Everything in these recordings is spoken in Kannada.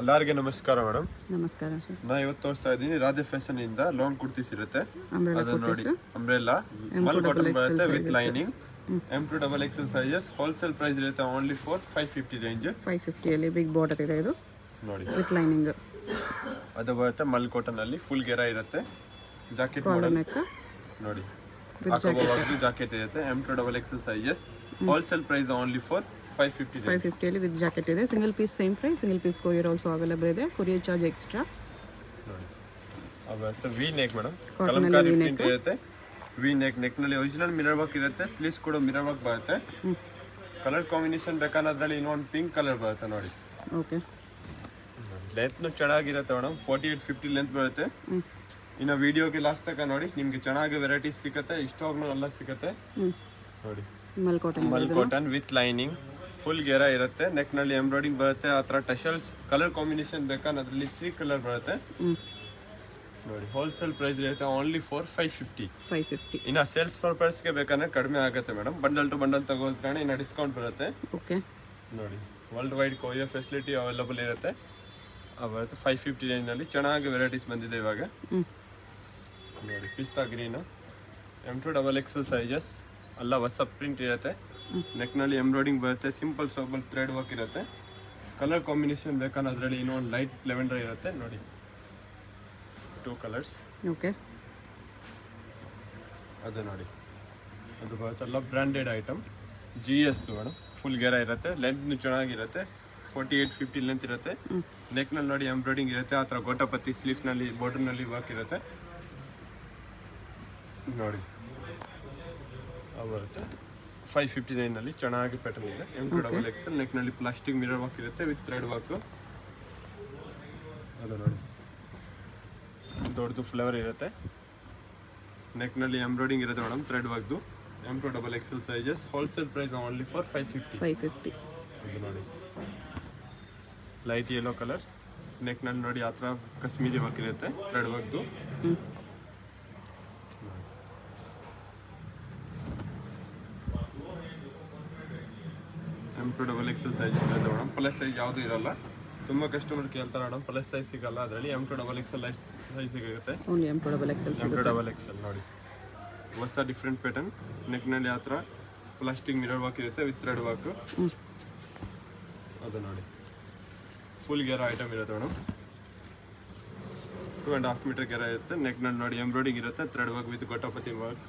ಎಲ್ಲರಿಗೆ ನಮಸ್ಕಾರ ಮೇಡಮ್. ನಮಸ್ಕಾರ ಸರ್. ನಾ ಇವತ್ತು ತೋರಿಸ್ತಾ ಇದ್ದೀನಿ ರಾಧೆ ಫ್ಯಾಷನ್ ಇಂದ ಲೋನ್ ಕುರ್ತೀಸ್ ಇರುತ್ತೆ. ಅದು ನೋಡಿ ಅಂಬ್ರೆಲಾ ಮಲ್ ಕಾಟನ್ ಬರುತ್ತೆ with lining M2XL sizes. Wholesale price ಇರುತ್ತೆ ಓನ್ಲಿ ಫಾರ್ 550 ರೇಂಜ್. 550 ಅಲ್ಲಿ ಬಿಗ್ ಬಾರ್ಡರ್ ಇದೆ ಇದು ನೋಡಿ ವಿತ್ ಲೈನಿಂಗ್. ಅದು ಬರುತ್ತೆ ಮಲ್ ಕಾಟನ್ ಅಲ್ಲಿ ಫುಲ್ ಗೆರ ಇರುತ್ತೆ. ಜಾಕೆಟ್ ಮಾಡೆಲ್ ನೋಡಿ ಹಾಕೋಬಹುದು. ಜಾಕೆಟ್ ಇರುತ್ತೆ M2XL sizes. Wholesale price only for 550 ಅಲ್ಲಿ ವಿತ್ ಜಾಕೆಟ್ ಇದೆ. Single piece same price. Single piece courier also available ಇದೆ. Courier charge extra. ನೋಡಿ ಅದು V neck madam. Kalamkari print ಇರುತ್ತೆ. ವಿ ನೆಕ್ ನಲ್ಲಿ ಒರಿಜಿನಲ್ ಮಿರರ್ ವರ್ಕ್ ಇರುತ್ತೆ. ಸ್ಲೀವ್ಸ್ ಕೂಡ ಮಿರರ್ ವರ್ಕ್ ಬರುತ್ತೆ. ಕಲರ್ ಕಾಂಬಿನೇಷನ್ ಬೇಕಾದ್ರೆ ಇನ್ನೊಂದು ಪಿಂಕ್ ಕಲರ್ ಬರುತ್ತೆ ನೋಡಿ. ಓಕೆ. ಲೆಂತ್ ಚೆನ್ನಾಗಿರುತ್ತೆ ಮೇಡಮ್. 48-50 ಲೆಂತ್ ಬರುತ್ತೆ. ಇನ್ನು ವಿಡಿಯೋಗೆ ಲಾಸ್ಟ್ ತನಕ ನೋಡಿ, ನಿಮ್ಗೆ ಚೆನ್ನಾಗಿ ವೆರೈಟೀಸ್ ಸಿಗುತ್ತೆ. ಇಷ್ಟವಾಗ್ಲೂ ಎಲ್ಲ ಸಿಗುತ್ತೆ ನೋಡಿ. Mul cotton with lining full ಗೆರ ಇರುತ್ತೆ. ನೆಕ್ ನಲ್ಲಿ ಎಂಬ್ರಾಯ್ಡಿಂಗ್ ಬರುತ್ತೆ. ಆ ಥರ ಟಶಲ್ಸ್ ಕಲರ್ ಕಾಂಬಿನೇಷನ್ ಬೇಕಾದ್ರೆ ಅದರಲ್ಲಿ 3 ಕಲರ್ ಬರುತ್ತೆ ನೋಡಿ. ಹೋಲ್ಸೇಲ್ ಪ್ರೈಸ್ ಇರುತ್ತೆ ಓನ್ಲಿ ಫಾರ್ 550. ಇನ್ನು ಸೇಲ್ಸ್ ಪರ್ಪಸ್ಗೆ ಬೇಕಾದ್ರೆ ಕಡಿಮೆ ಆಗುತ್ತೆ ಮೇಡಮ್. ಬಂಡಲ್ ಟು ಬಂಡಲ್ ತಗೋತಾರೆ ಇನ್ನು ಡಿಸ್ಕೌಂಟ್ ಬರುತ್ತೆ. ಓಕೆ ನೋಡಿ world wide courier facility available ಇರುತ್ತೆ. ಬರುತ್ತೆ 550 ರೇಂಜ್ನಲ್ಲಿ. ಚೆನ್ನಾಗಿ ವೆರೈಟೀಸ್ ಬಂದಿದೆ ಇವಾಗ ನೋಡಿ. ಪಿಸ್ತಾ ಗ್ರೀನು M2XL ಸೈಜಸ್ ಎಲ್ಲ ಹೊಸ ಪ್ರಿಂಟ್ ಇರುತ್ತೆ. ನೆಕ್ನಲ್ಲಿ ಎಂಬ್ರಾಯ್ಡಿಂಗ್ ಬರುತ್ತೆ. ಸಿಂಪಲ್ ಸೋಬಲ್ ಥ್ರೆಡ್ ವರ್ಕ್ ಇರುತ್ತೆ. ಕಲರ್ ಕಾಂಬಿನೇಷನ್ ಬೇಕಾದ್ರೆ ಅದರಲ್ಲಿ ಇನ್ನೊಂದು ಲೈಟ್ ಲೆವೆಂಡರ್ ಇರುತ್ತೆ ನೋಡಿ. 2 ಕಲರ್ಸ್. ಓಕೆ. ಅದು ನೋಡಿ ಅದು ಬರುತ್ತಲ್ಲ branded item. GS madam. Full ಗೆರ ಇರುತ್ತೆ. ಲೆಂತ್ ಚೆನ್ನಾಗಿರುತ್ತೆ. 48-50 ಲೆಂತ್ ಇರುತ್ತೆ. ನೆಕ್ನಲ್ಲಿ ನೋಡಿ ಎಂಬ್ರಾಯ್ಡಿಂಗ್ ಇರುತ್ತೆ. ಆ ಥರ ಗೋಟಪತಿ ಸ್ಲೀವ್ಸ್ನಲ್ಲಿ ಬಾರ್ಡರ್ನಲ್ಲಿ ವರ್ಕ್ ಇರುತ್ತೆ ನೋಡಿ. ಬರುತ್ತೆ 559 ಚೆನ್ನಾಗಿ ಪ್ಯಾಟರ್ನ್ ಇದೆ. M2XL ನೆಕ್ನಲ್ಲಿ ಪ್ಲಾಸ್ಟಿಕ್ ಮಿರರ್ ವರ್ಕ್ ಇರುತ್ತೆ ವಿತ್ ಥ್ರೆಡ್ ವರ್ಕ್. ಅದು ನೋಡಿ ದೊಡ್ಡದು ಫ್ಲೇವರ್ ಇರುತ್ತೆ. ನೆಕ್ನಲ್ಲಿ ಎಂಬ್ರಾಯ್ಡಿಂಗ್ ಇರುತ್ತೆ ಮೇಡಮ್ ಥ್ರೆಡ್ ವರ್ಕ್ದು. M2XL sizes. Wholesale price only for 550. ಅದು ನೋಡಿ ಲೈಟ್ ಯೆಲ್ಲೋ ಕಲರ್. ನೆಕ್ನಲ್ಲಿ ನೋಡಿ ಆ ಥರ ಕಾಶ್ಮೀರಿ ವರ್ಕ್ ಇರುತ್ತೆ ಥ್ರೆಡ್ ವರ್ಕ್ದು. M2XL ಸೈಜಸ್ ಇರುತ್ತೆ ಮೇಡಮ್. ಪ್ಲಸ್ ಸೈಜ್ ಯಾವುದು ಇರಲ್ಲ. ತುಂಬ ಕಸ್ಟಮರ್ ಕೇಳ್ತಾರೆ ಮೇಡಮ್ ಪ್ಲಸ್ ಸೈಜ್ ಸಿಗಲ್ಲ. ಅದರಲ್ಲಿ M2XL ಸೈಜ್ ಸಿಗುತ್ತೆ. M2XL ನೋಡಿ ಹೊಸ ಡಿಫ್ರೆಂಟ್ ಪ್ಯಾಟರ್ನ್. ನೆಕ್ನಲ್ಲಿ ಆ ಥರ ಪ್ಲಾಸ್ಟಿಕ್ ಮಿರರ್ ವರ್ಕ್ ಇರುತ್ತೆ ವಿತ್ ಥ್ರೆಡ್ ವರ್ಕ್. ಅದು ನೋಡಿ ಫುಲ್ ಗೆರ ಐಟಮ್ ಇರುತ್ತೆ ಮೇಡಮ್. 2.5 ಮೀಟರ್ ಗೆರ ಇರುತ್ತೆ. ನೆಕ್ನಲ್ಲಿ ನೋಡಿ ಎಂಬ್ರಾಯ್ಡಿಂಗ್ ಇರುತ್ತೆ ಥ್ರೆಡ್ ವರ್ಕ್ ವಿತ್ ಗೋಟಪತಿ work.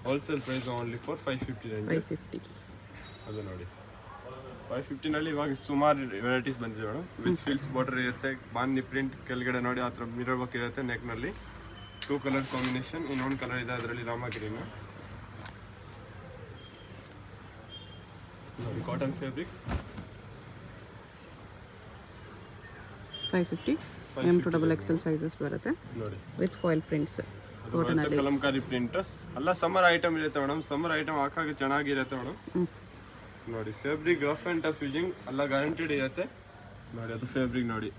Wholesale price only for 550. ಅದು ನೋಡಿ 550 ಇವಾಗ ಸುಮಾರು ವೆರೈಟೀಸ್ ಬಂದಿದೆ ಮೇಡಮ್. ವಿತ್ ಫಿಲ್ಸ್ ಬಾರ್ಡರ್ ಇರುತ್ತೆ. ಬಾಂದಿ ಪ್ರಿಂಟ್ ಕೆಳಗಡೆ ನೋಡಿ ಆ ಥರ ಮಿರರ್ ವರ್ಕ್ ಇರುತ್ತೆ. ನೆಕ್ನಲ್ಲಿ 2 ಕಲರ್ ಕಾಂಬಿನೇಷನ್. ಇನ್ನೊಂದು ಕಲರ್ ಇದೆ ಅದರಲ್ಲಿ ರಾಮ ಗ್ರೀನ್ ನೋಡಿ. Cotton fabric 550. M2XL ಸೈಜಸ್ ಬರುತ್ತೆ ನೋಡಿ with foil prints. Kalamkari print ಎಲ್ಲ ಸಮ್ಮರ್ ಐಟಮ್ ಇರುತ್ತೆ ಮೇಡಮ್. ಸಮ್ಮರ್ ಐಟಮ್ ಹಾಕಾಗ ಚೆನ್ನಾಗಿರುತ್ತೆ ಮೇಡಮ್ ನೋಡಿ. Fabric rough and tough using ಎಲ್ಲ ಗ್ಯಾರಂಟಿಡ್ ಇರುತ್ತೆ ನೋಡಿ. ಅದು ಫ್ಯಾಬ್ರಿಕ್ ನೋಡಿ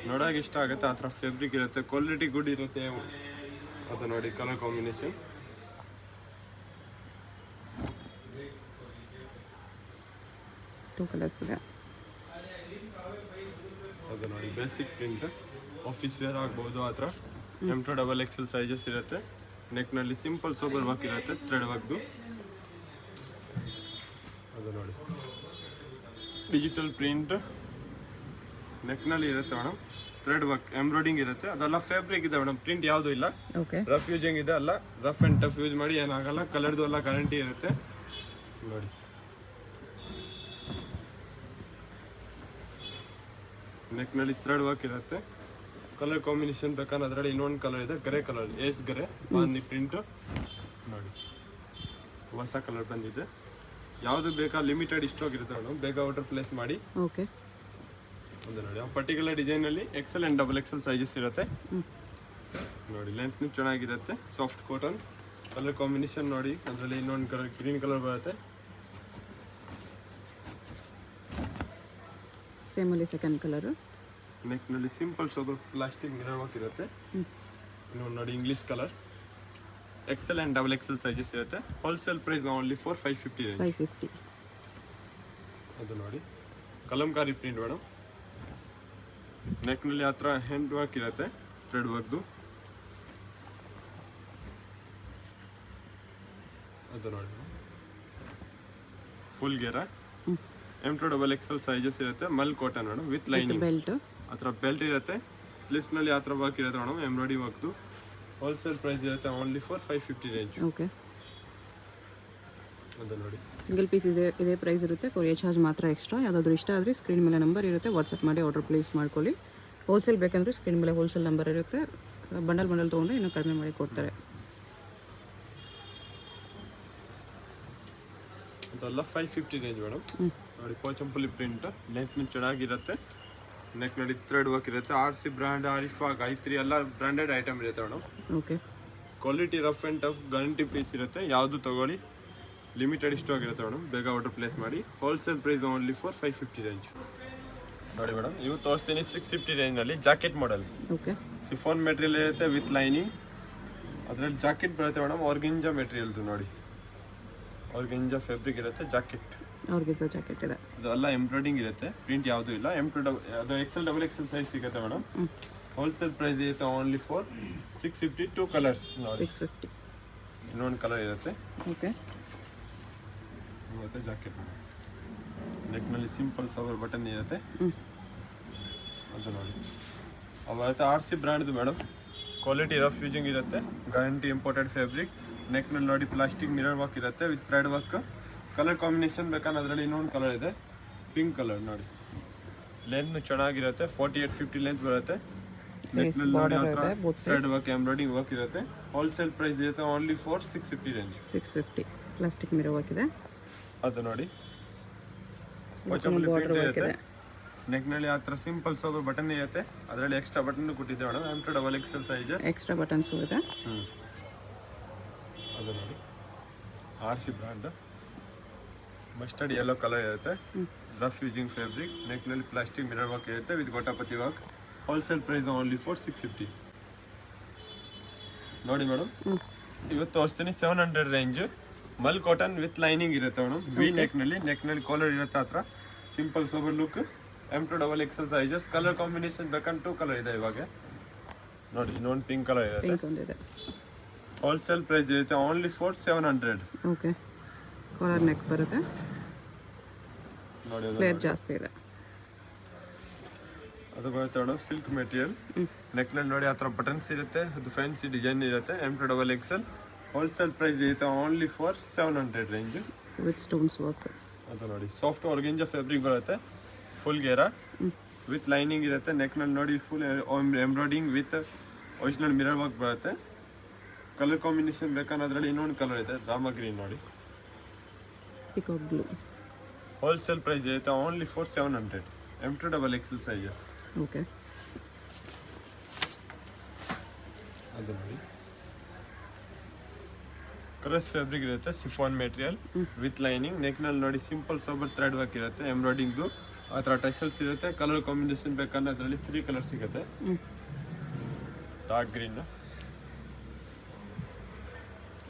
ನೋಡೋಕೆ ಇಷ್ಟ ಆಗುತ್ತೆ. ಆ ಥರ ಫ್ಯಾಬ್ರಿಕ್ ಇರುತ್ತೆ. ಕ್ವಾಲಿಟಿ ಗುಡ್ ಇರುತ್ತೆ. ಅದು ನೋಡಿ ಕಲರ್ ಕಾಂಬಿನೇಷನ್. ಟೂ ಕಲರ್ಸ್ ಇದೆ. ಅದು ನೋಡಿ ಬೇಸಿಕ್ ಪ್ರಿಂಟ್. ಆಫೀಸ್ ವೇರ್ ಆಗ್ಬೋದು ಆ ಥರ. M2XL ಸೈಜಸ್ ಇರುತ್ತೆ. ನೆಕ್ನಲ್ಲಿ ಸಿಂಪಲ್ ಸೋಬರ್ ವರ್ಕ್ ಇರುತ್ತೆ ಥ್ರೆಡ್ ವರ್ಕ್ದು. ಅದು ನೋಡಿ ಡಿಜಿಟಲ್ ಪ್ರಿಂಟ್ ನೆಕ್ನಲ್ಲಿ ಇರುತ್ತೆ ಮೇಡಮ್. ಥ್ರೆಡ್ ವರ್ಕ್ ಎಂಬ್ರಾಯ್ಡಿಂಗ್ ಇರುತ್ತೆ. ಅದೆಲ್ಲ ಫ್ಯಾಬ್ರಿಕ್ ಇದೆ ಮೇಡಮ್. ಪ್ರಿಂಟ್ ಯಾವುದು ಇಲ್ಲ. ರಫ್ ಯೂಸಿಂಗ್ ಇದೆ. ಅಲ್ಲ ರಫ್ ಆ್ಯಂಡ್ ಟಫ್ ಯೂಸ್ ಮಾಡಿ ಏನಾಗಲ್ಲ. ಕಲರ್ದು ಎಲ್ಲ ಗ್ಯಾರಂಟಿ ಇರುತ್ತೆ ನೋಡಿ. ನೆಕ್ನಲ್ಲಿ ಥ್ರೆಡ್ ವರ್ಕ್ ಇರುತ್ತೆ. ಕಲರ್ ಕಾಂಬಿನೇಷನ್ ಬೇಕಾದ್ರೆ ಅದರಲ್ಲಿ ಇನ್ನೊಂದು ಕಲರ್ ಇದೆ ಗ್ರೇ ಕಲರ್. ಏಸ್ ಗ್ರೇ ಬಾಂದಿ ಪ್ರಿಂಟ್ ನೋಡಿ ಹೊಸ ಕಲರ್ ಬಂದಿದೆ. ಯಾವುದು ಬೇಕಾ ಲಿಮಿಟೆಡ್ ಸ್ಟಾಕ್ ಇರುತ್ತೆ ಮೇಡಮ್. ಬೇಗ ಆರ್ಡರ್ ಪ್ಲೇಸ್ ಮಾಡಿ. ಓಕೆ. ಒಂದು ನೋಡಿ ಆ ಪರ್ಟಿಕ್ಯುಲರ್ ಡಿಸೈನಲ್ಲಿ XL ಆ್ಯಂಡ್ XXL ಸೈಜಸ್ ಇರುತ್ತೆ ನೋಡಿ. ಲೆಂತ್ ಚೆನ್ನಾಗಿರುತ್ತೆ. Soft cotton. ಕಲರ್ ಕಾಂಬಿನೇಷನ್ ನೋಡಿ ಅದರಲ್ಲಿ ಇನ್ನೊಂದು ಕಲರ್ ಗ್ರೀನ್ ಕಲರ್ ಬರುತ್ತೆ. ಸೇಮ್ ಅಲ್ಲಿ ಸೆಕೆಂಡ್ ಕಲರ್. ನೆಕ್ನಲ್ಲಿ simple sober plastic mirror work ಇರುತ್ತೆ. ಇನ್ನೊಂದು ನೋಡಿ English colour. XL and XXL sizes ಇರುತ್ತೆ. Wholesale price only for 550. ಅದು ನೋಡಿ ಕಲಂಕಾರಿ ಪ್ರಿಂಟ್ ಮೇಡಮ್. ನೆಕ್ನಲ್ಲಿ ಆ ಥರ ಹ್ಯಾಂಡ್ ವರ್ಕ್ ಇರುತ್ತೆ, ಥ್ರೆಡ್ ವರ್ಕ್ದು. ಅದು ನೋಡಿ ಫುಲ್ ಗೇರ M2XL ಸೈಜಸ್ ಇರುತ್ತೆ. ಮಲ್ cotton madam with lining. Belt ಆ ಥರ ಬೆಲ್ಟ್ ಇರುತ್ತೆ. ಸ್ಲೀವ್ಸ್ನಲ್ಲಿ ಆ ಥರ ವರ್ಕ್ ಇರುತ್ತೆ ಮೇಡಮ್, ಎಂಬ್ರಾಯ್ಡಿ ವರ್ಕ್ದು. ಹೋಲ್ಸೇಲ್ ಪ್ರೈಸ್ ಇರುತ್ತೆ ಓನ್ಲಿ ಫಾರ್ 550 ರೇಂಜ್. ಓಕೆ, ಅದು ನೋಡಿ ಸಿಂಗಲ್ ಪೀಸ್ ಇದೇ ಪ್ರೈಸ್ ಇರುತ್ತೆ. ಕೊರಿಯರ್ ಚಾರ್ಜ್ ಮಾತ್ರ ಎಕ್ಸ್ಟ್ರಾ. ಯಾವುದಾದ್ರೂ ಇಷ್ಟ ಆದರೆ ಸ್ಕ್ರೀನ್ ಮೇಲೆ ನಂಬರ್ ಇರುತ್ತೆ, ವಾಟ್ಸಪ್ ಮಾಡಿ ಆರ್ಡರ್ ಪ್ಲೇಸ್ ಮಾಡ್ಕೊಳ್ಳಿ. ಹೋಲ್ಸೇಲ್ ಬೇಕಂದ್ರೆ ಸ್ಕ್ರೀನ್ ಮೇಲೆ ಹೋಲ್ಸೇಲ್ ನಂಬರ್ ಇರುತ್ತೆ. ಬಂಡಲ್ ತೊಗೊಂಡ್ರೆ ಇನ್ನೂ ಕಡಿಮೆ ಮಾಡಿ ಕೊಡ್ತಾರೆ. ಅದೆಲ್ಲ 550 ರೇಂಜ್ ಮೇಡಮ್. ನೋಡಿ ಪೋಚಂಪಲ್ಲಿ ಪ್ರಿಂಟ್, ನೆಕ್ ಚೆನ್ನಾಗಿರುತ್ತೆ. ನೆಕ್ ನೋಡಿ ಥ್ರೆಡ್ ವರ್ಕ್ ಇರುತ್ತೆ. RC ಬ್ರ್ಯಾಂಡ್, ಆರಿಫಾ, ಗಾಯತ್ರಿ ಎಲ್ಲ ಬ್ರ್ಯಾಂಡೆಡ್ ಐಟಮ್ ಇರುತ್ತೆ madam. Okay, quality rough and tough guarantee piece ಇರುತ್ತೆ. ಯಾವುದು ತಗೊಳ್ಳಿ, ಲಿಮಿಟೆಡ್ ಸ್ಟಾಕ್ ಇರುತ್ತೆ ಮೇಡಮ್. ಬೇಗ ಆರ್ಡರ್ ಪ್ಲೇಸ್ ಮಾಡಿ. Wholesale price only for 550 range. ನೋಡಿ ಮೇಡಮ್, ಇವು ತೋರಿಸ್ತೀನಿ 650 ರೇಂಜ್ನಲ್ಲಿ jacket model. Okay, chiffon material ಇರುತ್ತೆ ವಿತ್ ಲೈನಿಂಗ್. ಅದರಲ್ಲಿ ಜಾಕೆಟ್ ಬರುತ್ತೆ ಮೇಡಮ್, ಆರ್ಗೆಂಜಾ ಮೆಟೀರಿಯಲ್ದು. ನೋಡಿ ಆರ್ಗೆಂಜಾ ಫ್ಯಾಬ್ರಿಕ್ ಇರುತ್ತೆ ಜಾಕೆಟ್. ಆರ್ಗೆಂಜಾ ಜಾಕೆಟ್ ಇದೆ. ಅದೆಲ್ಲ ಎಂಬ್ರಾಯ್ಡಿಂಗ್ ಇರುತ್ತೆ, ಪ್ರಿಂಟ್ ಯಾವುದೂ ಇಲ್ಲ. ಅದು XL ಸೈಜ್ ಸಿಗುತ್ತೆ ಮೇಡಮ್. ಹೋಲ್ಸೇಲ್ ಪ್ರೈಸ್ ಇರುತ್ತೆ ಓನ್ಲಿ ಫಾರ್ 650. 2 ಕಲರ್ಸ್ ನೋಡಿ, 650. ಇನ್ನೊಂದು ಕಲರ್ ಇರುತ್ತೆ. ಓಕೆ, ಮತ್ತೆ ಜಾಕೆಟ್ ನೆಕ್ನಲ್ಲಿ ಸಿಂಪಲ್ ಸವರ್ ಬಟನ್ ಇರುತ್ತೆ. ಅದು ನೋಡಿ ಅವತ್ತೆ RC ಬ್ರ್ಯಾಂಡ್ದು ಮೇಡಮ್. ಕ್ವಾಲಿಟಿ ರಫ್ ಯೂಸಿಂಗ್ ಇರುತ್ತೆ, ಗ್ಯಾರಂಟಿ ಇಂಪೋರ್ಟೆಡ್ ಫ್ಯಾಬ್ರಿಕ್. ನೆಕ್ನಲ್ಲಿ ನೋಡಿ ಪ್ಲಾಸ್ಟಿಕ್ ಮಿರರ್ ವರ್ಕ್ ಇರುತ್ತೆ with thread work. Colour combination ಬೇಕಂದ್ರೆ ಅದರಲ್ಲಿ ಇನ್ನೊಂದು ಕಲರ್ ಇದೆ, ಪಿಂಕ್ ಕಲರ್. ನೋಡಿ ಲೆಂತ್ ಚೆನ್ನಾಗಿರುತ್ತೆ, 48-50 ಲೆಂತ್ ಬರುತ್ತೆ. ನೆಕ್ನಲ್ಲಿ ನೋಡಿ ಆ ಥರ ಥ್ರೆಡ್ ವರ್ಕ್, ಎಂಬ್ರಾಯ್ಡಿಂಗ್ ವರ್ಕ್ ಇರುತ್ತೆ. ಹೋಲ್ಸೇಲ್ ಪ್ರೈಸ್ ಇರುತ್ತೆ only for 650 range. 650. Plastic mirror work ಇದೆ. ಅದು ನೋಡಿ ಪ್ರಿಂಟ್ ಇರುತ್ತೆ. ನೆಕ್ನಲ್ಲಿ ಆ ಥರ ಸಿಂಪಲ್ ಸೋಬರ್ ಬಟನ್ ಇರುತ್ತೆ. ಅದರಲ್ಲಿ ಎಕ್ಸ್ಟ್ರಾ ಬಟನ್ ಕೊಟ್ಟಿದ್ದೆ madam. M2XL sizes, extra buttons ಇದೆ. ಅದು ನೋಡಿ RC brand, mustard yellow colour ಇರುತ್ತೆ. Rough using fabric. ನೆಕ್ನಲ್ಲಿ ಪ್ಲಾಸ್ಟಿಕ್ ಮಿರರ್ ವರ್ಕ್ ಇರುತ್ತೆ ವಿತ್ ಗೋಟಾಪತಿ work. Wholesale price only for 650. ನೋಡಿ ಮೇಡಮ್, ಇವತ್ತು ತೋರಿಸ್ತೀನಿ 700 ರೇಂಜ್. ಮಲ್ ಕಾಟನ್ ವಿತ್ ಲೈನಿಂಗ್ ಇರುತ್ತೆ ಮೇಡಮ್. ವಿ ನೆಕ್ನಲ್ಲಿ ಕಾಲರ್ ಇರುತ್ತೆ. ಆ ಥರ simple sober look. M2XL sizes. Colour combination ಬೇಕಂದ್ರೆ 2 ಕಲರ್ ಇದೆ ಇವಾಗ. ನೋಡಿ ಇನ್ನೊಂದು ಪಿಂಕ್ ಕಲರ್ ಇರುತ್ತೆ. ಹೋಲ್ಸೇಲ್ ಪ್ರೈಸ್ ಇರುತ್ತೆ only for 700. Okay, collar neck ಬರುತ್ತೆ. ನೋಡಿ ಫ್ಲೇರ್ ಜಾಸ್ತಿ ಇದೆ. ಅದು ಬರುತ್ತೆ ಮೇಡಮ್, ಸಿಲ್ಕ್ ಮೆಟೀರಿಯಲ್. ನೆಕ್ನಲ್ಲಿ ನೋಡಿ ಆ ಥರ ಬಟನ್ಸ್ ಇರುತ್ತೆ. ಅದು ಫ್ಯಾನ್ಸಿ ಡಿಸೈನ್ ಇರುತ್ತೆ. M2XL. ಹೋಲ್ಸೇಲ್ ಪ್ರೈಸ್ ಇರುತ್ತೆ only for 700 range with stones work. ಅದು ನೋಡಿ ಸಾಫ್ಟ್ ಆರ್ಗೆಂಜಾ ಫ್ಯಾಬ್ರಿಕ್ ಬರುತ್ತೆ. ಫುಲ್ ಗೇರಾ ವಿತ್ ಲೈನಿಂಗ್ ಇರುತ್ತೆ. ನೆಕ್ನಲ್ಲಿ ನೋಡಿ full embroidering with original mirror work ಬರುತ್ತೆ. ಕಲರ್ ಕಾಂಬಿನೇಷನ್ ಬೇಕಂದ್ರೆ ಅದರಲ್ಲಿ ಇನ್ನೊಂದು ಕಲರ್ ಇದೆ, ರಾಮ ಗ್ರೀನ್. ನೋಡಿ ಪಿಕಾಕ್ ಬ್ಲೂ. ಹೋಲ್ಸೇಲ್ ಪ್ರೈಸ್ ಇರುತ್ತೆ only for 700. M2XL sizes. Okay, ಅದು ನೋಡಿ ಕ್ರಸ್ ಫ್ಯಾಬ್ರಿಕ್ ಇರುತ್ತೆ. Chiffon material with lining. ನೆಕ್ನಲ್ಲಿ ನೋಡಿ ಸಿಂಪಲ್ ಸೋಬರ್ ಥ್ರೆಡ್ ವರ್ಕ್ ಇರುತ್ತೆ, ಎಂಬ್ರಾಯ್ಡಿಂಗ್ದು. ಆ ಥರ ಟೆಷಲ್ಸ್ ಇರುತ್ತೆ. ಕಲರ್ ಕಾಂಬಿನೇಷನ್ ಬೇಕಂದ್ರೆ ಅದರಲ್ಲಿ 3 ಕಲರ್ ಸಿಗುತ್ತೆ. ಡಾರ್ಕ್ ಗ್ರೀನ್,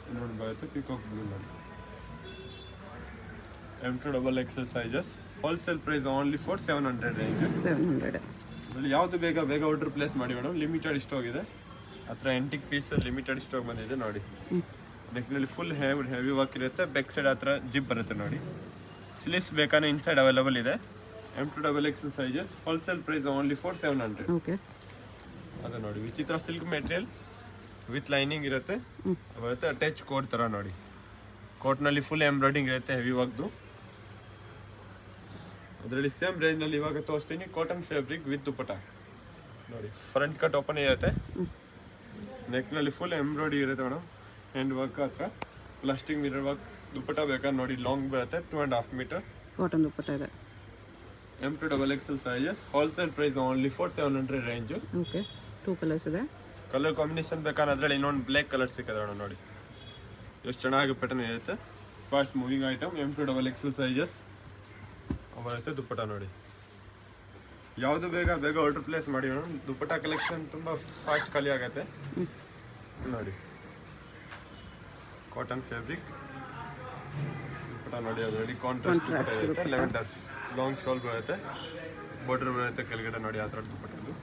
ಇನ್ನೊಂದು ಬರುತ್ತೆ ಪಿಕಾಕ್ ಬ್ಲೂ. ನೋಡಿ M2XL sizes. Wholesale price only for 700 range. 700. ಅದರಲ್ಲಿ ಯಾವುದು ಬೇಗ ಆರ್ಡರ್ ಪ್ಲೇಸ್ ಮಾಡಿ ಮೇಡಮ್. ಲಿಮಿಟೆಡ್ ಸ್ಟಾಕ್ ಇದೆ. ಆ ಥರ ಎಂಟಿಕ್ ಪೀಸ್ ಲಿಮಿಟೆಡ್ ಸ್ಟಾಕ್ ಬಂದಿದೆ. ನೋಡಿ ನೆಕ್ನಲ್ಲಿ ಫುಲ್ ಹೆವಿ ವರ್ಕ್ ಇರುತ್ತೆ. ಬ್ಯಾಕ್ ಸೈಡ್ ಆ ಥರ ಜಿಪ್ ಬರುತ್ತೆ. ನೋಡಿ ಸ್ಲೀವ್ಸ್ ಬೇಕಾದ್ರೆ ಇನ್ಸೈಡ್ ಅವೈಲೇಬಲ್ ಇದೆ. M2XL sizes. Wholesale price only for 700. Okay, ಅದು ನೋಡಿ ವಿಚಿತ್ರ ಸಿಲ್ಕ್ ಮೆಟೀರಿಯಲ್ ವಿತ್ ಲೈನಿಂಗ್ ಇರುತ್ತೆ. ಬರುತ್ತೆ ಅಟ್ಯಾಚ್ ಕೋಟ್ ಥರ. ನೋಡಿ ಕೋಟ್ನಲ್ಲಿ ಫುಲ್ ಎಂಬ್ರಾಯ್ಡಿಂಗ್ ಇರುತ್ತೆ, ಹೆವಿ ವರ್ಕ್ದು. ಅದರಲ್ಲಿ ಸೇಮ್ ರೇಂಜ್ನಲ್ಲಿ ಇವಾಗ ತೋರಿಸ್ತೀನಿ ಕಾಟನ್ ಫ್ಯಾಬ್ರಿಕ್ ವಿತ್ ದುಪ್ಪಟ. ನೋಡಿ ಫ್ರಂಟ್ ಕಟ್ ಓಪನ್ ಇರುತ್ತೆ. ನೆಕ್ನಲ್ಲಿ ಫುಲ್ ಎಂಬ್ರಾಯ್ಡಿ ಇರುತ್ತೆ ಮೇಡಮ್. ಹ್ಯಾಂಡ್ ವರ್ಕ್ ಹತ್ರ ಪ್ಲಾಸ್ಟಿಕ್ ಮಿರರ್ ವರ್ಕ್. ದುಪ್ಪಟ ಬೇಕಾದ್ರೆ ನೋಡಿ ಲಾಂಗ್ ಬರುತ್ತೆ, 2.5 ಮೀಟರ್ ಕಾಟನ್ ದುಪ್ಪಟ ಇದೆ. M2XL sizes. Wholesale price only for 700 range. Okay, 2 colours ಇದೆ. ಕಲರ್ ಕಾಂಬಿನೇಷನ್ ಬೇಕಾದ್ರೆ ಅದರಲ್ಲಿ ಇನ್ನೊಂದು ಬ್ಲ್ಯಾಕ್ ಕಲರ್ ಸಿಕ್ಕದೆ ಮೇಡಮ್. ನೋಡಿ ಎಷ್ಟು ಚೆನ್ನಾಗಿ ಪ್ಯಾಟರ್ನ್ ಇರುತ್ತೆ. Fast moving item. M2XL sizes ಬರುತ್ತೆ. ದುಪ್ಪಟ ನೋಡಿ ಯಾವುದು ಬೇಗ ಆರ್ಡರ್ ಪ್ಲೇಸ್ ಮಾಡಿ ಮೇಡಮ್. ದುಪ್ಪಟ ಕಲೆಕ್ಷನ್ ತುಂಬ ಫಾಸ್ಟ್ ಖಾಲಿ ಆಗುತ್ತೆ. ನೋಡಿ ಕಾಟನ್ ಫ್ಯಾಬ್ರಿಕ್ ದುಪ್ಪಟ. ನೋಡಿ ಅದರಲ್ಲಿ ಕಾಂಟ್ರಾಸ್ಟ್ ದುಪ್ಪಟ ಇರುತ್ತೆ. ಲೆವೆಂಡರ್ ಲಾಂಗ್ ಶಾಲ್ ಬರುತ್ತೆ. ಬಾರ್ಡರ್ ಬರುತ್ತೆ ಕೆಳಗಡೆ. ನೋಡಿ ಆ ಥರ ದುಪ್ಪಟ್ಟದು.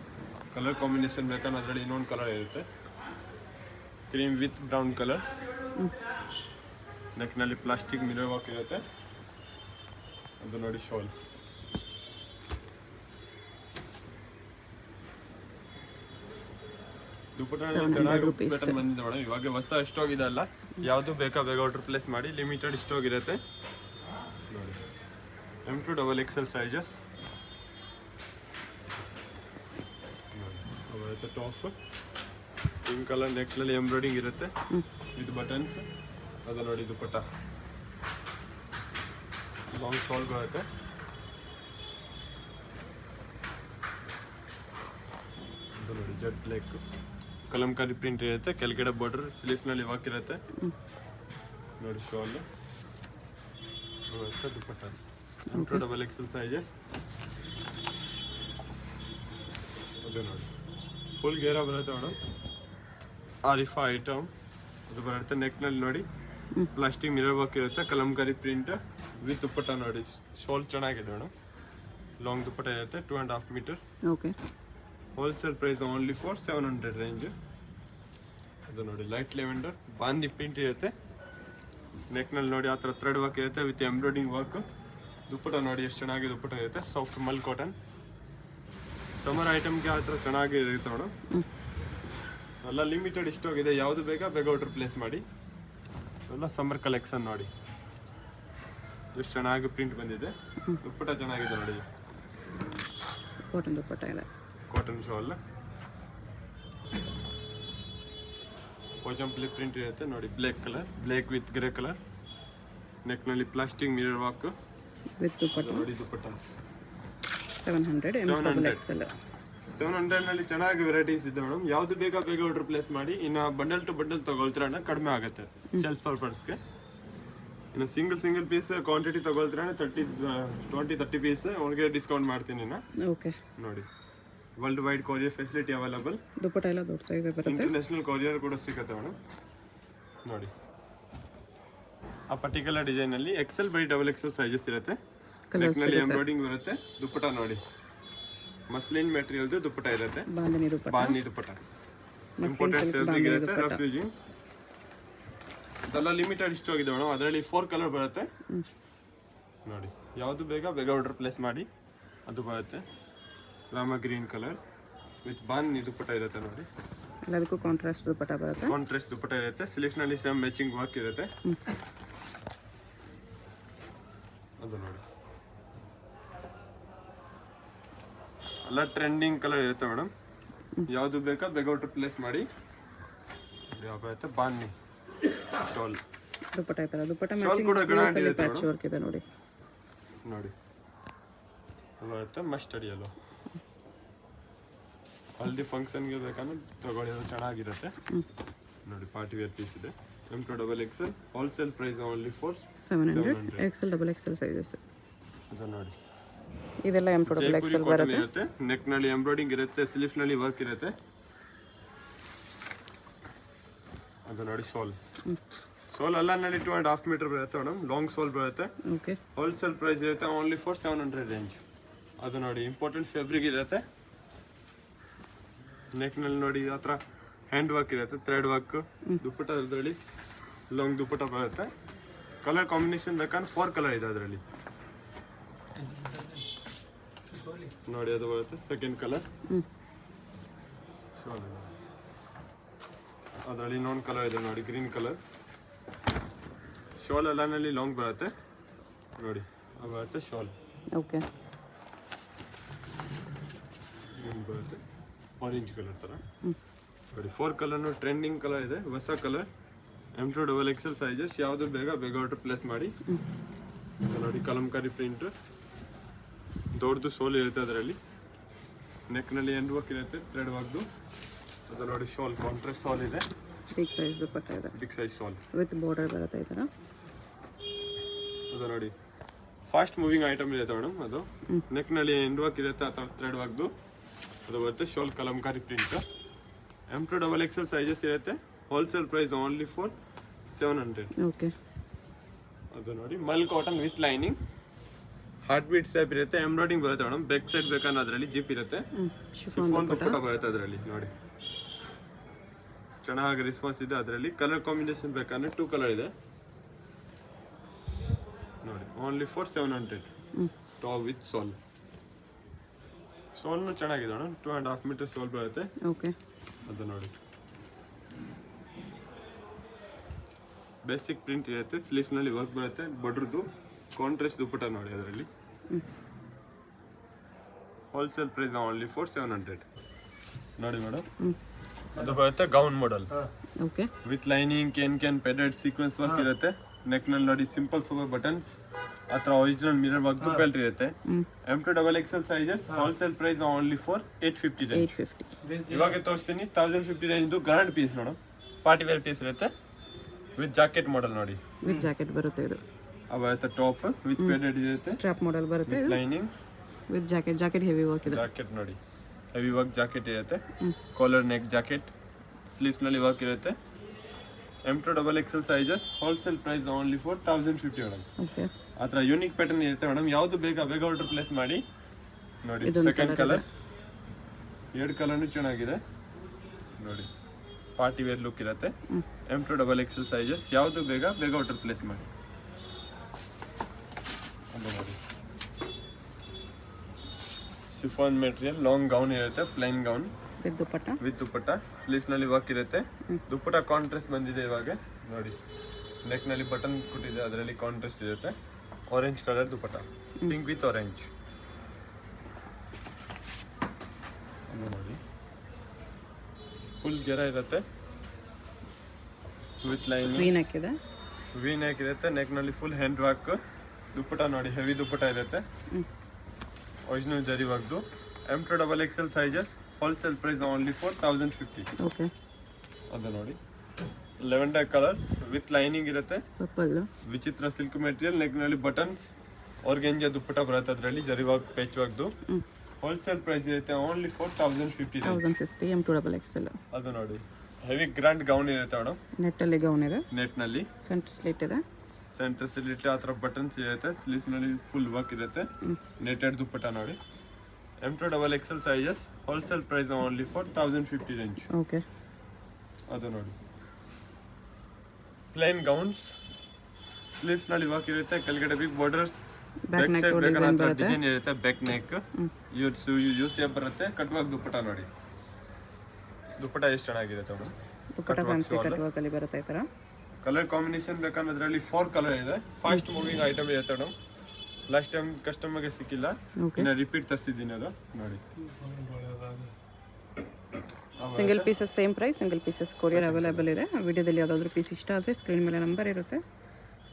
ಕಲರ್ ಕಾಂಬಿನೇಷನ್ ಬೇಕಂದ್ರೆ ಅದರಲ್ಲಿ ಇನ್ನೊಂದು ಕಲರ್ ಇರುತ್ತೆ, ಕ್ರೀಮ್ ವಿತ್ ಬ್ರೌನ್ ಕಲರ್. ನೆಕ್ನಲ್ಲಿ ಪ್ಲಾಸ್ಟಿಕ್ ಮಿರರ್ ವರ್ಕ್ ಇರುತ್ತೆ. ಅದು ನೋಡಿ ಶಾಲ್. ದುಪ್ಪಟ್ಟ ಚೆನ್ನಾಗಿ ಪ್ಯಾಟರ್ನ್ ಬಂದಿದೆ ಮೇಡಮ್. ಇವಾಗ ಹೊಸ ಸ್ಟಾಕ್ ಇದೆ ಅಲ್ಲ, ಯಾವುದು ಬೇಕಾ ಬೇಗ ಆರ್ಡರ್ ಪ್ಲೇಸ್ ಮಾಡಿ. ಲಿಮಿಟೆಡ್ ಸ್ಟಾಕ್ ಇರುತ್ತೆ ನೋಡಿ. M2XXL sizes top pink colour, ನೆಕ್ನಲ್ಲಿ ಎಂಬ್ರಾಯ್ಡಿಂಗ್ ಇರುತ್ತೆ ವಿತ್ ಬಟನ್ಸ್. ಅದು ನೋಡಿ ದುಪ್ಪಟ್ಟ ಲಾಂಗ್ ಸಾಲ್ ಬರುತ್ತೆ. ಅದು ನೋಡಿ ಜೆಟ್ ಬ್ಲ್ಯಾಕ್ ಕಲಂಕಾರಿ ಪ್ರಿಂಟ್ ಇರುತ್ತೆ. ಕೆಳಗಡೆ ಬಾರ್ಡರ್ ಸ್ಲೀವ್ಸ್ನಲ್ಲಿ ವರ್ಕ್ ಇರುತ್ತೆ ನೋಡಿ. ಶಾಲ್ ದುಪ್ಪಟ್ಟ M2XXL ಸೈಜಸ್. ಅದು ನೋಡಿ ಫುಲ್ ಗೇರ ಬರುತ್ತೆ ಮೇಡಮ್. ಆರಿಫಾ ಐಟಮ್ ಅದು ಬರುತ್ತೆ. ನೆಕ್ನಲ್ಲಿ ನೋಡಿ ಪ್ಲಾಸ್ಟಿಕ್ ಮಿರರ್ ವರ್ಕ್ ಇರುತ್ತೆ, ಕಲಂಕಾರಿ ಪ್ರಿಂಟ್ ವಿತ್ ದುಪ್ಪಟ್ಟ ನೋಡಿ. ಶಾಲ್ ಚೆನ್ನಾಗಿದೆ ಮೇಡಮ್. ಲಾಂಗ್ ದುಪ್ಪಟ್ಟ ಇರುತ್ತೆ, 2.5 metre. Okay. Wholesale price only for 700 range. ಅದು ನೋಡಿ ಲೈಟ್ ಲೆವೆಂಡರ್ ಬಾಂದಿ ಪ್ರಿಂಟ್ ಇರುತ್ತೆ. ನೆಕ್ನಲ್ಲಿ ನೋಡಿ ಆ ಥರ ಥ್ರೆಡ್ ವರ್ಕ್ ಇರುತ್ತೆ ವಿತ್ ಎಂಬ್ರಾಯ್ಡಿಂಗ್ ವರ್ಕ್. ದುಪ್ಪಟ್ಟ ನೋಡಿ ಎಷ್ಟು ಚೆನ್ನಾಗಿ ದುಪ್ಪಟ್ಟ ಇರುತ್ತೆ. ಸಾಫ್ಟ್ ಮಲ್ ಕಾಟನ್ ಸಮರ್ ಐಟಮ್ಗೆ ಆ ಥರ ಚೆನ್ನಾಗಿ ಇರುತ್ತೆ ಮೇಡಮ್. ಎಲ್ಲ ಲಿಮಿಟೆಡ್ ಸ್ಟಾಕ್ ಇದೆ, ಯಾವುದು ಬೇಕಾ ಬೇಗ ಆರ್ಡರ್ ಪ್ಲೇಸ್ ಮಾಡಿ. ಎಲ್ಲ ಸಮ್ಮರ್ ಕಲೆಕ್ಷನ್ ನೋಡಿ ಎಷ್ಟು ಚೆನ್ನಾಗಿ ಪ್ರಿಂಟ್ ಬಂದಿದೆ. ದುಪ್ಪಟ್ಟ ಚೆನ್ನಾಗಿದೆ ನೋಡಿ. ಕಾಟನ್ ದುಪ್ಪಟ್ಟ ಇದೆ, ಕಾಟನ್ ಶಾಲ್ ಪೋಜಂಪ್ಲಿ ಪ್ರಿಂಟ್ ಇರುತ್ತೆ ನೋಡಿ. Black colour, black with grey colour. ನೆಕ್ನಲ್ಲಿ plastic mirror work with dupatta ನೋಡಿ. ದುಪ್ಪಟ್ಟ 700 M2XXL. 700 ನಲ್ಲಿ ಚೆನ್ನಾಗಿ ವೆರೈಟೀಸ್ ಇದೆ ಮೇಡಮ್. ಯಾವ್ದು ಬೇಗ ಬೇಗ ಆರ್ಡರ್ ಪ್ಲೇಸ್ ಮಾಡಿ. ಇನ್ನು ಬಂಡಲ್ ಟು ಬಂಡಲ್ ತಗೊಳ್ತೀರ ಕಡಿಮೆ ಆಗುತ್ತೆ ಸೇಲ್ಸ್ ಪರ್ಪಸ್ಗೆ. ಇನ್ನು ಸಿಂಗಲ್ ಪೀಸ್ ಕ್ವಾಂಟಿಟಿ ತಗೊಳ್ತೀರ 20-30 ಪೀಸ್ ಅವ್ರಿಗೆ ಡಿಸ್ಕೌಂಟ್ ಮಾಡ್ತೀನಿ ನಾ. ಓಕೆ ನೋಡಿ world wide courier facility available. Dupatta ಎಲ್ಲ ದೊಡ್ಡ ಸೈಜ್ ಬರುತ್ತೆ. ಇಂಟರ್ನ್ಯಾಷನಲ್ ಕೊರಿಯರ್ ಕೂಡ ಸಿಗುತ್ತೆ ಮೇಡಮ್. ನೋಡಿ ಆ ಪರ್ಟಿಕ್ಯುಲರ್ ಡಿಸೈನ್ ಅಲ್ಲಿ XL ಬೈ XXL ಸೈಜಸ್ ಇರುತ್ತೆ. ನೆಕ್ನಲ್ಲಿ ಎಂಬ್ರಾಯ್ಡಿಂಗ್ ಬರುತ್ತೆ. ದುಪ್ಪಟ್ಟ ನೋಡಿ ಮಸ್ಲಿನ್ ಮೆಟೀರಿಯಲ್ದು ದುಪ್ಪಟ್ಟ ಇರುತ್ತೆ. ಬಾಂಧನಿ ದುಪ್ಪಟ್ಟ ಇಂಪೋರ್ಟೆಡ್ ಫ್ಯಾಬ್ರಿಕ್ ಇರುತ್ತೆ. ರಫ್ಯೂಜಿಂಗ್ ಇದೆಲ್ಲ ಲಿಮಿಟೆಡ್ ಸ್ಟಾಕ್ ಇದೆ ಮೇಡಮ್. ಅದರಲ್ಲಿ 4 ಕಲರ್ ಬರುತ್ತೆ ನೋಡಿ. ಯಾವುದು ಬೇಗ ಆರ್ಡರ್ ಪ್ಲೇಸ್ ಮಾಡಿ. ಅದು ಬರುತ್ತೆ ರಾಮ green colour with bandhani dupatta ಇರುತ್ತೆ ನೋಡಿ. ಎಲ್ಲದಕ್ಕೂ ಕಾಂಟ್ರಾಸ್ಟ್ ದುಪ್ಪಟ್ಟ ಬರುತ್ತೆ. ಕಾಂಟ್ರಾಸ್ಟ್ ದುಪ್ಪಟ್ಟ ಇರುತ್ತೆ. ಸ್ಲೀವ್ಸ್ನಲ್ಲಿ ಸೇಮ್ ಮ್ಯಾಚಿಂಗ್ ವರ್ಕ್ ಇರುತ್ತೆ. ಅದು ನೋಡಿ ಎಲ್ಲ ಟ್ರೆಂಡಿಂಗ್ ಕಲರ್ ಇರುತ್ತೆ ಮೇಡಮ್. ಯಾವುದು ಬೇಕಾ ಬೇಗ ಆರ್ಡರ್ ಪ್ಲೇಸ್ ಮಾಡಿ. ಯಾವ ಬರುತ್ತೆ ಬಾಂಧನಿ ಶಾಲ್ ದುಪ್ಪಟ್ಟ ಇರುತ್ತೆ. ದುಪ್ಪಟ್ಟ ಶಾಲ್ ಕೂಡ ಗ್ರ್ಯಾಂಡ್ ಇರುತ್ತೆ ಪ್ಯಾಚ್ ವರ್ಕ್ ಇದೆ ನೋಡಿ. ನೋಡಿ ಬರುತ್ತೆ ಮಸ್ಟರ್ಡ್ ಯೆಲ್ಲೋ. ಹಲ್ದಿ ಫಂಕ್ಷನ್ಗೆ ಬೇಕಂದ್ರೆ ತಗೊಳ್ಳಿದ್ರೆ ಚೆನ್ನಾಗಿರುತ್ತೆ ನೋಡಿ. ಪಾರ್ಟಿ ವೇರ್ ಪೀಸ್ ಇದೆ. M2XXL wholesale price only for 700. XL sizes ಇದು ನೋಡಿ. ಇದೆಲ್ಲ M2XXL ಬರುತ್ತೆ. ನೆಕ್ನಲ್ಲಿ ಎಂಬ್ರಾಯ್ಡಿಂಗ್ ಇರುತ್ತೆ, ಸ್ಲೀವ್ಸ್ನಲ್ಲಿ ವರ್ಕ್ ಇರುತ್ತೆ. ಅದು ನೋಡಿ ಸೋಲ್ ಅಲ್ಲನಲ್ಲಿ 2.5 ಮೀಟರ್ ಬರುತ್ತೆ ಮೇಡಮ್. ಲಾಂಗ್ ಸೋಲ್ ಬರುತ್ತೆ. ಓಕೆ. ಹೋಲ್ಸೇಲ್ ಪ್ರೈಸ್ ಇರುತ್ತೆ ಓನ್ಲಿ ಫಾರ್ 700 ರೇಂಜ್. ಅದು ನೋಡಿ ಇಂಪಾರ್ಟೆಂಟ್ ಫ್ಯಾಬ್ರಿಕ್ ಇರುತ್ತೆ. ನೆಕ್ನಲ್ಲಿ ನೋಡಿ ಆ ಥರ ಹ್ಯಾಂಡ್ ವರ್ಕ್ ಇರುತ್ತೆ, ಥ್ರೆಡ್ ವರ್ಕ್. ದುಪ್ಪಟ್ಟ ಅದರಲ್ಲಿ ಲಾಂಗ್ ದುಪ್ಪಟ್ಟ ಬರುತ್ತೆ. ಕಲರ್ ಕಾಂಬಿನೇಷನ್ ಬೇಕಂದ್ರೆ 4 ಕಲರ್ ಇದೆ ಅದರಲ್ಲಿ ನೋಡಿ. ಅದು ಬರುತ್ತೆ ಸೆಕೆಂಡ್ ಕಲರ್. ಅದರಲ್ಲಿ ಇನ್ನೊಂದು ಕಲರ್ ಇದೆ ನೋಡಿ, ಗ್ರೀನ್ ಕಲರ್. ಶಾಲ್ ಎಲ್ಲನಲ್ಲಿ ಲಾಂಗ್ ಬರುತ್ತೆ ನೋಡಿ. ಅದು ಬರುತ್ತೆ ಶಾಲ್. ಓಕೆ. ಬರುತ್ತೆ ಆರೆಂಜ್ ಕಲರ್ ಥರ ನೋಡಿ. 4 ಕಲರ್ನು ಟ್ರೆಂಡಿಂಗ್ ಕಲರ್ ಇದೆ, ಹೊಸ ಕಲರ್. M2XXL sizes. ಯಾವುದು ಬೇಗ ಆರ್ಡರ್ ಪ್ಲೇಸ್ ಮಾಡಿ. ನೋಡಿ ಕಲಂಕಾರಿ ಪ್ರಿಂಟ್ ದೊಡ್ಡದು ಸೋಲ್ ಇರುತ್ತೆ ಅದರಲ್ಲಿ. ನೆಕ್ನಲ್ಲಿ ಎಂಡ್ ವರ್ಕ್ ಇರುತ್ತೆ, ಥ್ರೆಡ್ ವರ್ಕ್ದು. ಅದು ನೋಡಿ ಶಾಲ್ ಕಾಂಟ್ರಾಸ್ಟ್ ಶಾಲ್ ಇದೆ. ಬಿಗ್ ಸೈಜ್ ದುಪ್ಪಟ್ಟ ಇದೆ. Big size shawl with border ಬರುತ್ತೆ ಈ ಥರ. ಅದು ನೋಡಿ ಫಾಸ್ಟ್ ಮೂವಿಂಗ್ ಐಟಮ್ ಇರುತ್ತೆ ಮೇಡಮ್. ಅದು ನೆಕ್ನಲ್ಲಿ ಎಂಡ್ ವರ್ಕ್ ಇರುತ್ತೆ, ಆ ಥರ ಥ್ರೆಡ್ ವರ್ಕ್ದು. ಅದು ಬರುತ್ತೆ shawl Kalamkari print. M2XXL sizes ಇರುತ್ತೆ. Wholesale price only for 700. Okay. ಅದು ನೋಡಿ mul cotton with lining. Heart beat type ಇರುತ್ತೆ, ಎಂಬ್ರಾಯ್ಡಿಂಗ್ ಬರುತ್ತೆ ಮೇಡಮ್. ಬ್ಯಾಕ್ ಸೈಡ್ ಬೇಕಂದ್ರೆ ಅದರಲ್ಲಿ ಜಿಪ್ ಇರುತ್ತೆ, ಶಿಫಾನ್ ದುಪ್ಪಟ್ಟ ಬರುತ್ತೆ ಅದರಲ್ಲಿ. ನೋಡಿ ಚೆನ್ನಾಗಿ ರೆಸ್ಪಾನ್ಸ್ ಇದೆ ಅದರಲ್ಲಿ. ಕಲರ್ ಕಾಂಬಿನೇಷನ್ ಬೇಕಂದ್ರೆ 2 ಕಲರ್ ಇದೆ ನೋಡಿ. Only for 700. ಟಾಪ್ ವಿತ್ ಸೋಲ್. ಸೋಲ್ನು ಚೆನ್ನಾಗಿದೆ ಮೇಡಮ್, 2.5 ಮೀಟರ್ ಸೋಲ್ ಬರುತ್ತೆ. ಓಕೆ, ಅದು ನೋಡಿ ಬೇಸಿಕ್ ಪ್ರಿಂಟ್ ಇರುತ್ತೆ, ಸ್ಲೀವ್ಸ್ನಲ್ಲಿ ವರ್ಕ್ ಬರುತ್ತೆ, ಬಡ್ರದ್ದು ಕಾಂಟ್ರಾಸ್ಟ್ ದುಪ್ಪಟ್ಟ ನೋಡಿ ಅದರಲ್ಲಿ. ಹೋಲ್ಸೇಲ್ ಪ್ರೈಸ್ ಓನ್ಲಿ ಫಾರ್ 700 ನೋಡಿ ಮೇಡಮ್. ಅದು ಬರುತ್ತೆ gown model. Okay, with lining, can padded sequence work ಇರುತ್ತೆ. ನೆಕ್ ನಲ್ಲಿ ನೋಡಿ ಸಿಂಪಲ್ ಸೂಪರ್ ಬಟನ್ಸ್, ಹತ್ರ ಒರಿಜಿನಲ್ ಮಿರರ್ ವರ್ಕ್ ಬೆಲ್ಟ್ ಇರುತ್ತೆ. M2XXL sizes. Wholesale price only for 850 range. ಇವಾಗ ತೋರಿಸ್ತೀನಿ 1050 ರೇಂಜ್ ಗ್ರ್ಯಾಂಡ್ ಪೀಸ್ ನೋಡು, ಪಾರ್ಟಿ ವೇರ್ ಪೀಸ್ ಇರುತ್ತೆ ವಿತ್ ಜಾಕೆಟ್ ಮಾಡೆಲ್ ನೋಡಿ. ವಿತ್ ಜಾಕೆಟ್ ಬರುತ್ತೆ ಇದು. ಅವಾಗ ಟಾಪ್ ವಿತ್ ಪೆಡೆಡ್ ಇರುತ್ತೆ, ಸ್ಟ್ರಾಪ್ ಮಾಡೆಲ್ ಬರುತ್ತೆ, lining with jacket heavy work ಇದೆ. ಜಾಕೆಟ್ ನೋಡಿ ಹೆವಿ ವರ್ಕ್ ಜಾಕೆಟ್ ಇರುತ್ತೆ, ಕಾಲರ್ ನೆಕ್ ಜಾಕೆಟ್, ಸ್ಲೀವ್ಸ್ ನಲ್ಲಿ ವರ್ಕ್ ಇರುತ್ತೆ. M2XXL sizes. Wholesale price only for 1050 madam. Okay, ಆ ಥರ ಯೂನಿಕ್ ಪ್ಯಾಟರ್ನ್ ಇರುತ್ತೆ ಮೇಡಮ್. ಯಾವುದು ಬೇಗ ಆರ್ಡರ್ ಪ್ಲೇಸ್ ಮಾಡಿ ನೋಡಿ. ಸೆಕೆಂಡ್ ಕಲರ್, 2 ಕಲರ್ನು ಚೆನ್ನಾಗಿದೆ ನೋಡಿ, ಪಾರ್ಟಿ ವೇರ್ ಲುಕ್ ಇರುತ್ತೆ. M2XXL sizes. ಯಾವುದು ಬೇಗ ಆರ್ಡರ್ ಪ್ಲೇಸ್ ಮಾಡಿ. ಅದು ನೋಡಿ ಶಿಫಾನ್ ಮೆಟೀರಿಯಲ್, ಲಾಂಗ್ ಗೌನ್ ಇರುತ್ತೆ, plain gown with dupatta. Sleeves ನಲ್ಲಿ ವರ್ಕ್ ಇರುತ್ತೆ, ದುಪ್ಪಟ್ಟ ಕಾಂಟ್ರಾಸ್ಟ್ ಬಂದಿದೆ ಇವಾಗ ನೋಡಿ. ನೆಕ್ ನಲ್ಲಿ ಬಟನ್ ಕೊಟ್ಟಿದೆ, ಅದರಲ್ಲಿ ಕಾಂಟ್ರಾಸ್ಟ್ ಇರುತ್ತೆ. Orange colour dupatta, pink with orange ನೋಡಿ. ಫುಲ್ ಗೆರ ಇರುತ್ತೆ ವಿತ್ ಲೈನ್, ವಿ ನೆಕ್ ಇರುತ್ತೆ. ನೆಕ್ ನಲ್ಲಿ ಫುಲ್ ಹ್ಯಾಂಡ್ ವರ್ಕ್. ದುಪ್ಪಟ್ಟ ನೋಡಿ ಹೆವಿ ದುಪ್ಪಟ್ಟ ಇರುತ್ತೆ, ಒರಿಜಿನಲ್ ಜರಿ ವರ್ಕ್ದು. M2XXL sizes. Wholesale price only for 1050. Okay, ಅದು ನೋಡಿ ಲೆವೆಂಡರ್ ಕಲರ್ ವಿತ್ ಲೈನಿಂಗ್ ಇರುತ್ತೆ, ವಿಚಿತ್ರ ಸಿಲ್ಕ್ ಮೆಟೀರಿಯಲ್. ನೆಕ್ ನಲ್ಲಿ ಬಟನ್ಸ್, ಆರ್ಗೆಂಜಾ ದುಪ್ಪಟ್ಟ ಬರುತ್ತೆ ಅದರಲ್ಲಿ, ಜರಿ ವರ್ಕ್, ಪೇಚ್ ವರ್ಕ್ದು. ಹೋಲ್ಸೇಲ್ ಪ್ರೈಸ್ ಇರುತ್ತೆ ಓನ್ಲಿ ಫಾರ್ 1050. M2XXL. ಅದು ನೋಡಿ ಹೆವಿ ಗ್ರ್ಯಾಂಡ್ ಗೌನ್ ಇರುತ್ತೆ ಮೇಡಮ್. ನೆಟ್ ಅಲ್ಲಿ ಗೌನ್ ಇದೆ, ನೆಟ್ ನಲ್ಲಿ ಸೆಂಟರ್ ಸ್ಲಿಟ್ ಇದೆ, ಸೆಂಟರ್ ಸ್ಲಿಟ್ ಆ ಥರ ಬಟನ್ಸ್ ಇರುತ್ತೆ. ಸ್ಲೀವ್ಸ್ ನಲ್ಲಿ ಫುಲ್ ವರ್ಕ್ ಇರುತ್ತೆ, ನೆಟೆಡ್ ದುಪ್ಪಟ್ಟ ನೋಡಿ. M2XXL sizes. Wholesale price only for 1050 range. Okay, ಅದು ನೋಡಿ ಪ್ಲೇನ್ ಗೌನ್ಸ್, ಸ್ಲೀವ್ಸ್ ನಲ್ಲಿ ವರ್ಕ್ ಇರುತ್ತೆ, ಕೆಳಗಡೆ ಬಿಗ್ ಬಾರ್ಡರ್ಸ್, ಬ್ಯಾಕ್ ಸೈಡ್ ಬೇಕಾದ ಡಿಸೈನ್ ಇರುತ್ತೆ. ಬ್ಯಾಕ್ ನೆಕ್ ಯು ಸೇಪ್ ಬರುತ್ತೆ. ಕಟ್ ವರ್ಕ್ ದುಪ್ಪಟ್ಟ ನೋಡಿ. ದುಪ್ಪಟ್ಟ ಎಷ್ಟು ಚೆನ್ನಾಗಿರುತ್ತೆ madam. Dupatta fancy cut work ಅಲ್ಲಿ ಬರುತ್ತೆ ಈ ತರ. ಕಲರ್ ಕಾಂಬಿನೇಷನ್ ಬೇಕಂದ್ರೆ ಅದರಲ್ಲಿ 4 ಕಲರ್ ಇದೆ. ಫಾಸ್ಟ್ ಮೂವಿಂಗ್ ಐಟಮ್ ಇರುತ್ತೆ ಮೇಡಮ್. ಲಾಸ್ಟ್ ಟೈಮ್ ಕಸ್ಟಮರ್ಗೆ ಸಿಕ್ಕಿಲ್ಲ, ಇನ್ನು ರಿಪೀಟ್ ತರಿಸಿದ್ದೀನಿ ಅದು ನೋಡಿ. Single pieces same price, single pieces courier available ಇದೆ. ವಿಡಿಯೋದಲ್ಲಿ ಯಾವುದಾದ್ರೂ ಪೀಸ್ ಇಷ್ಟ ಆದರೆ ಸ್ಕ್ರೀನ್ ಮೇಲೆ ನಂಬರ್ ಇರುತ್ತೆ,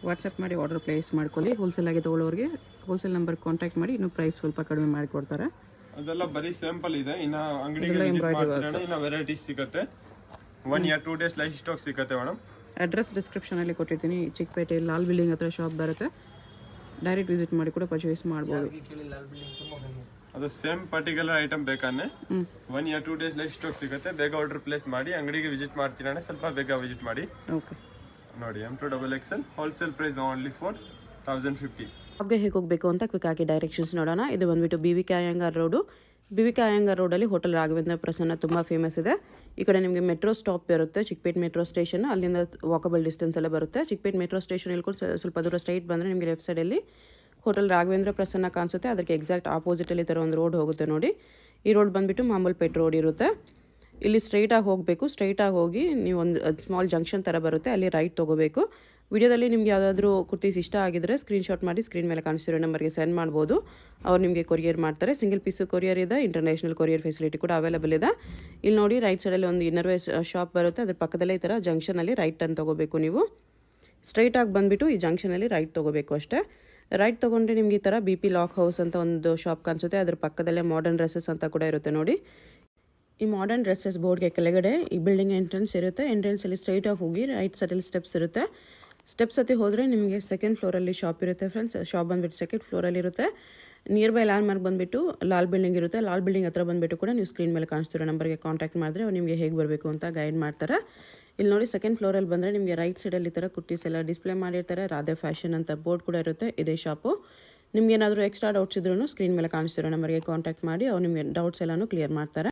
ವಾಟ್ಸಪ್ ಮಾಡಿ ಆರ್ಡರ್ ಪ್ಲೇಸ್ ಮಾಡ್ಕೊಳ್ಳಿ. ಹೋಲ್ಸೇಲ್ ಆಗಿ ತೊಗೊಳ್ಳೋರಿಗೆ ಹೋಲ್ಸೇಲ್ ನಂಬರ್ ಕಾಂಟ್ಯಾಕ್ಟ್ ಮಾಡಿ ಇನ್ನೂ ಪ್ರೈಸ್ ಸ್ವಲ್ಪ ಕಡಿಮೆ ಮಾಡಿಕೊಡ್ತಾರೆ. ಅದೆಲ್ಲ ಬರೀ ಸ್ಯಾಂಪಲ್ ಇದೆ, ಇನ್ನು ಅಂಗಡಿಗೆ ಇನ್ನು ವೆರೈಟೀಸ್ ಸಿಗುತ್ತೆ. 1 or 2 days ಲೈಫ್ ಸ್ಟಾಕ್ ಸಿಗುತ್ತೆ ಮೇಡಮ್. ಅಡ್ರೆಸ್ ಡಿಸ್ಕ್ರಿಪ್ಷನಲ್ಲಿ ಕೊಟ್ಟಿರ್ತೀನಿ. ಚಿಕ್ಕಪೇಟೆ ಲಾಲ್ ಬಿಲ್ಡಿಂಗ್ ಹತ್ರ ಶಾಪ್ ಬರುತ್ತೆ, ಡೈರೆಕ್ಟ್ ವಿಸಿಟ್ ಮಾಡಿ ಕೂಡ ಪರ್ಚೇಸ್ ಮಾಡ್ಬೋದು. ಅದು ಸೇಮ್ ಪರ್ಟಿಕ್ಯುಲರ್ ಐಟಮ್ ಬೇಕಾನೆ 1 or 2 days ಲೈಫ್ ಸ್ಟಾಕ್ ಸಿಗುತ್ತೆ. ಬೇಗ ಆರ್ಡರ್ ಪ್ಲೇಸ್ ಮಾಡಿ. ಅಂಗಡಿಗೆ ವಿಸಿಟ್ ಮಾಡ್ತೀರಾ ಸ್ವಲ್ಪ ಬೇಗ ವಿಸಿಟ್ ಮಾಡಿ. ಓಕೆ ನೋಡಿ M2XXL. Wholesale price only for 1050. ಶಾಪ್ಗೆ ಹೇಗೆ ಹೋಗಬೇಕು ಅಂತ ಕ್ವಿಕ್ ಆಗಿ ಡೈರೆಕ್ಷನ್ಸ್ ನೋಡೋಣ. ಇದು ಬಂದುಬಿಟ್ಟು BVK Iyengar road. BVK Iyengar ರೋಡಲ್ಲಿ ಹೋಟೆಲ್ ರಾಘವೇಂದ್ರ ಪ್ರಸನ್ನ ತುಂಬ ಫೇಮಸ್ ಇದೆ. ಈ ಕಡೆ ನಿಮಗೆ ಮೆಟ್ರೋ ಸ್ಟಾಪ್ ಇರುತ್ತೆ, ಚಿಕ್ಕಪೇಟೆ ಮೆಟ್ರೋ ಸ್ಟೇಷನ್, ಅಲ್ಲಿಂದ ವಾಕಬಲ್ ಡಿಸ್ಟೆನ್ಸ್ ಎಲ್ಲ ಬರುತ್ತೆ. ಚಿಕ್ಕಪೇಟೆ ಮೆಟ್ರೋ ಸ್ಟೇಷನ್ ಇಳ್ಕೊಂಡು ಸ್ವಲ್ಪ ದೂರ ಸ್ಟ್ರೈಟ್ ಬಂದರೆ ನಿಮಗೆ ಲೆಫ್ಟ್ ಸೈಡಲ್ಲಿ ಹೋಟೆಲ್ ರಾಘವೇಂದ್ರ ಪ್ರಸನ್ನ ಕಾಣಿಸುತ್ತೆ. ಅದಕ್ಕೆ ಎಕ್ಸಾಕ್ಟ್ ಆಪೋಸಿಟಲ್ಲಿ ಈ ಥರ ಒಂದು ರೋಡ್ ಹೋಗುತ್ತೆ ನೋಡಿ. ಈ ರೋಡ್ ಬಂದುಬಿಟ್ಟು ಮಾಮೂಲ್ಪೇಟ್ ರೋಡ್ ಇರುತ್ತೆ. ಇಲ್ಲಿ ಸ್ಟ್ರೈಟಾಗಿ ಹೋಗಬೇಕು. ಸ್ಟ್ರೈಟಾಗಿ ಹೋಗಿ ನೀವು ಒಂದು ಸ್ಮಾಲ್ ಜಂಕ್ಷನ್ ಥರ ಬರುತ್ತೆ, ಅಲ್ಲಿ ರೈಟ್ ತೊಗೋಬೇಕು. ವಿಡಿಯೋದಲ್ಲಿ ನಿಮ್ಗೆ ಯಾವುದಾದ್ರೂ ಕುರ್ತೀಸ್ ಇಷ್ಟ ಆಗಿದ್ರೆ ಸ್ಕ್ರೀನ್ಶಾಟ್ ಮಾಡಿ ಸ್ಕ್ರೀನ್ ಮೇಲೆ ಕಾಣಿಸ್ತಿರೋ ನಂಬರ್ಗೆ ಸೆಂಡ್ ಮಾಡ್ಬೋದು. ಅವ್ರು ನಿಮಗೆ ಕೊರಿಯರ್ ಮಾಡ್ತಾರೆ. ಸಿಂಗಲ್ ಪೀಸು ಕೊರಿಯರ್ ಇದೆ, ಇಂಟರ್ನ್ಯಾಷನಲ್ ಕೊರಿಯರ್ ಫೆಸಿಲಿಟಿ ಕೂಡ ಅವೈಲೇಬಲ್ ಇದೆ. ಇಲ್ಲಿ ನೋಡಿ ರೈಟ್ ಸೈಡಲ್ಲಿ ಒಂದು ಇನ್ನರ್ವೇರ್ ಶಾಪ್ ಬರುತ್ತೆ, ಅದ್ರ ಪಕ್ಕದಲ್ಲೇ ಈ ಥರ ಜಂಕ್ಷನಲ್ಲಿ ರೈಟ್ ಟರ್ನ್ ತೊಗೋಬೇಕು. ನೀವು ಸ್ಟ್ರೈಟಾಗಿ ಬಂದುಬಿಟ್ಟು ಈ ಜಂಕ್ಷನಲ್ಲಿ ರೈಟ್ ತೊಗೋಬೇಕು ಅಷ್ಟೇ. ರೈಟ್ ತೊಗೊಂಡ್ರೆ ನಿಮ್ಗೆ ಈ ಥರ BP ಲಾಕ್ ಹೌಸ್ ಅಂತ ಒಂದು ಶಾಪ್ ಕಾಣಿಸುತ್ತೆ, ಅದ್ರ ಪಕ್ಕದಲ್ಲೇ ಮಾಡರ್ನ್ ಡ್ರೆಸ್ಸಸ್ ಅಂತ ಕೂಡ ಇರುತ್ತೆ ನೋಡಿ. ಈ ಮಾಡರ್ನ್ ಡ್ರೆಸ್ಸಸ್ ಬೋರ್ಡ್ಗೆ ಕೆಳಗಡೆ ಈ ಬಿಲ್ಡಿಂಗ್ ಎಂಟ್ರೆನ್ಸ್ ಇರುತ್ತೆ. ಎಂಟ್ರೆನ್ಸಲ್ಲಿ ಸ್ಟ್ರೈಟಾಗಿ ಹೋಗಿ ರೈಟ್ ಸೈಡಲ್ಲಿ ಸ್ಟೆಪ್ಸ್ ಇರುತ್ತೆ. ಸ್ಟೆಪ್ಸ್ ಹತ್ತಿ ಹೋದರೆ ನಿಮಗೆ ಸೆಕೆಂಡ್ ಫ್ಲೋರಲ್ಲಿ ಶಾಪ್ ಇರುತ್ತೆ ಫ್ರೆಂಡ್ಸ್. ಶಾಪ್ ಬಂದುಬಿಟ್ಟು ಸೆಕೆಂಡ್ ಫ್ಲೋರಲ್ಲಿ ಇರುತ್ತೆ. ನಿಯರ್ ಬೈ ಲ್ಯಾಂಡ್ ಮಾರ್ಕ್ ಬಂದುಬಿಟ್ಟು ಲಾಲ್ ಬಿಲ್ಡಿಂಗ್ ಇರುತ್ತೆ. ಲಾಲ್ ಬಿಲ್ಡಿಂಗ್ ಹತ್ರ ಬಂದುಬಿಟ್ಟು ಕೂಡ ನೀವು ಸ್ಕ್ರೀನ್ ಮೇಲೆ ಕಾಣಿಸ್ತಿರೋ ನಂಬರ್ಗೆ ಕಾಂಟ್ಯಾಕ್ಟ್ ಮಾಡಿದ್ರೆ ಅವ್ರು ನಿಮಗೆ ಹೇಗೆ ಬರಬೇಕು ಅಂತ ಗೈಡ್ ಮಾಡ್ತಾರೆ. ಇಲ್ಲಿ ನೋಡಿ ಸೆಕೆಂಡ್ ಫ್ಲೋರಲ್ಲಿ ಬಂದರೆ ನಿಮಗೆ ರೈಟ್ ಸೈಡಲ್ಲಿ ಈ ಥರ ಕುರ್ತೀಸ್ ಎಲ್ಲ ಡಿಸ್ಪ್ಲೇ ಮಾಡಿರ್ತಾರೆ. ರಾಧೆ ಫ್ಯಾಷನ್ ಅಂತ ಬೋರ್ಡ್ ಕೂಡ ಇರುತ್ತೆ. ಇದೇ ಶಾಪು. ನಿಮ್ಗೆ ಏನಾದರೂ ಎಕ್ಸ್ಟ್ರಾ ಡೌಟ್ಸ್ ಇದ್ರೂ ಸ್ಕ್ರೀನ್ ಮೇಲೆ ಕಾಣಿಸ್ತಿರೋ ನಂಬರ್ಗೆ ಕಾಂಟ್ಯಾಕ್ಟ್ ಮಾಡಿ ಅವ್ರು ನಿಮಗೆ ಡೌಟ್ಸ್ ಎಲ್ಲನೂ ಕ್ಲಿಯರ್ ಮಾಡ್ತಾರೆ.